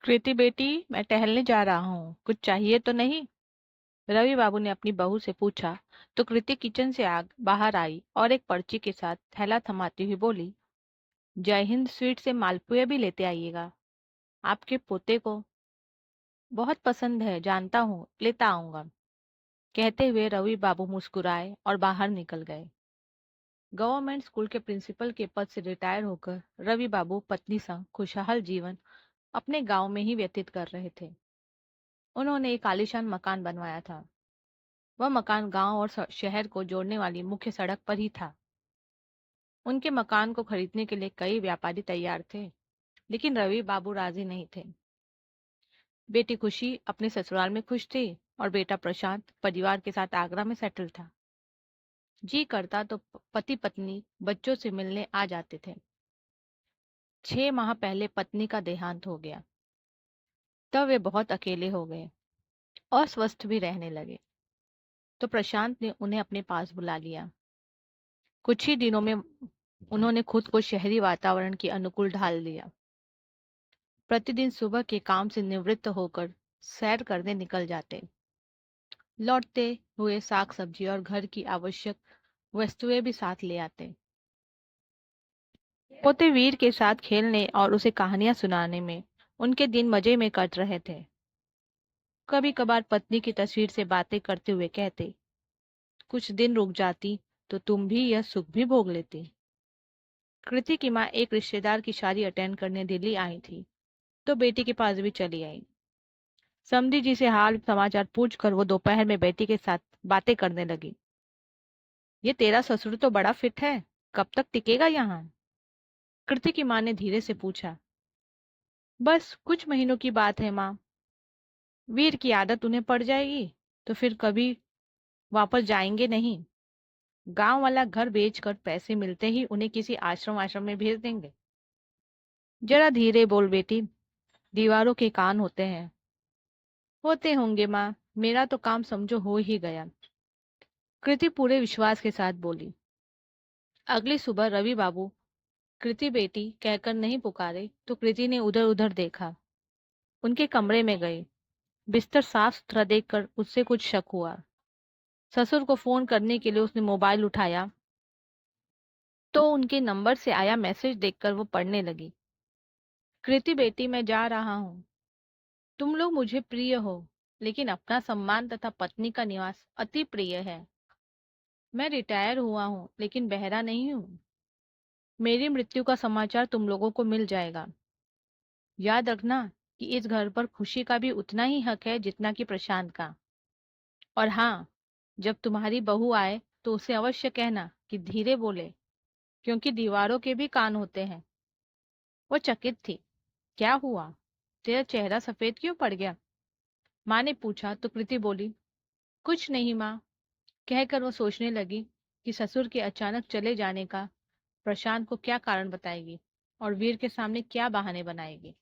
कृति बेटी, मैं टहलने जा रहा हूँ, कुछ चाहिए तो नहीं? रवि बाबू ने अपनी बहू से पूछा। तो कृति किचन से आग बाहर आई और एक पर्ची के साथ थैला थमाती हुई बोली, जय हिंद स्वीट से मालपुए भी लेते आइएगा। आपके पोते को बहुत पसंद है, जानता हूँ, लेता आऊंगा। कहते हुए रवि बाबू मुस्कुराए और बाहर निकल गए। गवर्नमेंट स्कूल के प्रिंसिपल के पद से रिटायर होकर रवि बाबू पत्नी संग खुशहाल जीवन अपने गांव में ही व्यतीत कर रहे थे। उन्होंने एक आलीशान मकान बनवाया था। वह मकान गांव और शहर को जोड़ने वाली मुख्य सड़क पर ही था। उनके मकान को खरीदने के लिए कई व्यापारी तैयार थे, लेकिन रवि बाबू राजी नहीं थे। बेटी खुशी अपने ससुराल में खुश थी और बेटा प्रशांत परिवार के साथ आगरा में सेटल था। जी करता तो पति पत्नी बच्चों से मिलने आ जाते थे। 6 माह पहले पत्नी का देहांत हो गया। तब वे बहुत अकेले हो गए, अस्वस्थ भी रहने लगे। तो प्रशांत ने उन्हें अपने पास बुला लिया। कुछ ही दिनों में उन्होंने खुद को शहरी वातावरण के अनुकूल ढाल लिया। प्रतिदिन सुबह के काम से निवृत्त होकर सैर करने निकल जाते। लौटते हुए साग सब्जी और घर की आवश्यक वस्तुएं भी साथ ले आते। पोते वीर के साथ खेलने और उसे कहानियां सुनाने में उनके दिन मजे में कट रहे थे। कभी कभार पत्नी की तस्वीर से बातें करते हुए कहते, कुछ दिन रुक जाती तो तुम भी यह सुख भी भोग लेती। कृति की माँ एक रिश्तेदार की शादी अटेंड करने दिल्ली आई थी, तो बेटी के पास भी चली आई। समधी जी से हाल समाचार पूछकर वो दोपहर में बेटी के साथ बातें करने लगी। ये तेरा ससुर तो बड़ा फिट है, कब तक टिकेगा यहाँ? कृति की माँ ने धीरे से पूछा। बस कुछ महीनों की बात है माँ। वीर की आदत उन्हें पड़ जाएगी तो फिर कभी वापस जाएंगे नहीं। गांव वाला घर बेचकर पैसे मिलते ही उन्हें किसी आश्रम आश्रम में भेज देंगे। जरा धीरे बोल बेटी, दीवारों के कान होते हैं। होते होंगे माँ, मेरा तो काम समझो हो ही गया। कृति पूरे विश्वास के साथ बोली। अगली सुबह रवि बाबू कृति बेटी कहकर नहीं पुकारे तो कृति ने उधर उधर देखा। उनके कमरे में गए। बिस्तर साफ सुथरा देखकर उससे कुछ शक हुआ। ससुर को फोन करने के लिए उसने मोबाइल उठाया तो उनके नंबर से आया मैसेज देखकर वो पढ़ने लगी। कृति बेटी, मैं जा रहा हूँ। तुम लोग मुझे प्रिय हो, लेकिन अपना सम्मान तथा पत्नी का निवास अति प्रिय है। मैं रिटायर हुआ हूँ, लेकिन बहरा नहीं हूँ। मेरी मृत्यु का समाचार तुम लोगों को मिल जाएगा। याद रखना कि इस घर पर खुशी का भी उतना ही हक है जितना कि प्रशांत का। और हाँ, जब तुम्हारी बहू आए तो उसे अवश्य कहना कि धीरे बोले, क्योंकि दीवारों के भी कान होते हैं। वो चकित थी। क्या हुआ? तेरा चेहरा सफेद क्यों पड़ गया? माँ ने पूछा तो कृति बोली, कुछ नहीं माँ। कहकर वो सोचने लगी कि ससुर के अचानक चले जाने का प्रशांत को क्या कारण बताएगी और वीर के सामने क्या बहाने बनाएगी।